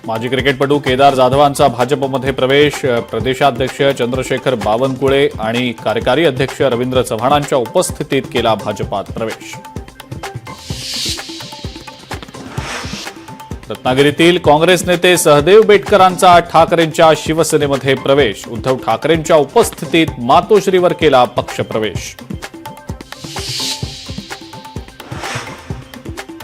माजी क्रिकेटपटू केदार जाधवांचा भाजपमध्ये प्रवेश. प्रदेशाध्यक्ष चंद्रशेखर बावनकुळे आणि कार्यकारी अध्यक्ष रवींद्र चव्हाणांच्या उपस्थितीत केला भाजपात प्रवेश. रत्नागिरीतील काँग्रेस नेते सहदेव बेटकरांचा ठाकरेंच्या शिवसेनेमध्ये प्रवेश. उद्धव ठाकरेंच्या उपस्थितीत मातोश्रीवर केला पक्षप्रवेश.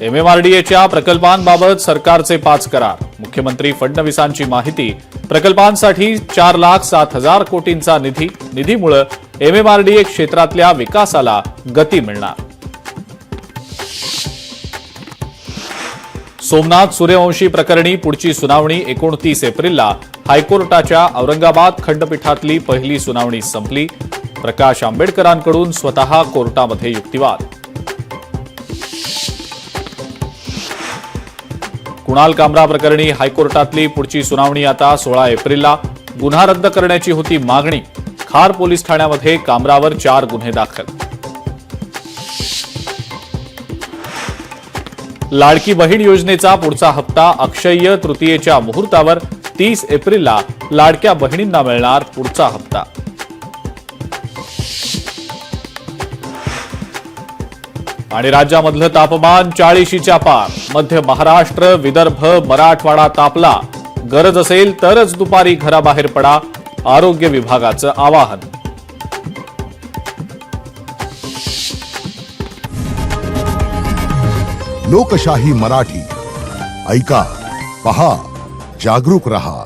एमएमआरडीएच्या प्रकल्पांबाबत सरकारचे 5 करार. मुख्यमंत्री फडणवीसांची माहिती. प्रकल्पांसाठी 4,07,000 कोटींचा निधीमुळे एमएमआरडीए क्षेत्रातल्या विकासाला गती मिळणार. सोमनाथ सूर्यवंशी प्रकरणी पुढची सुनावणी 29 एप्रिलला. हायकोर्टाच्या औरंगाबाद खंडपीठातली पहिली सुनावणी संपली. प्रकाश आंबेडकरांकडून स्वतः कोर्टामध्ये युक्तिवाद. कुणाल कामरा प्रकरणी हायकोर्टातली पुढची सुनावणी आता 16 एप्रिलला. गुन्हा रद्द करण्याची होती मागणी. खार पोलीस ठाण्यामध्ये कामरावर 4 गुन्हे दाखल. लाडकी बहीण योजनेचा पुढचा हप्ता अक्षय्य तृतीयेच्या मुहूर्तावर 30 एप्रिलला लाडक्या बहिणींना मिळणार पुढचा हप्ता. आणि राज्यामधलं तापमान 40च्या पार. मध्य महाराष्ट्र, विदर्भ, मराठवाडा तापला. गरज असेल तरच दुपारी घराबाहेर पडा. आरोग्य विभागाचं आवाहन. लोकशाही मराठी ऐका, पहा, जागरूक रहा.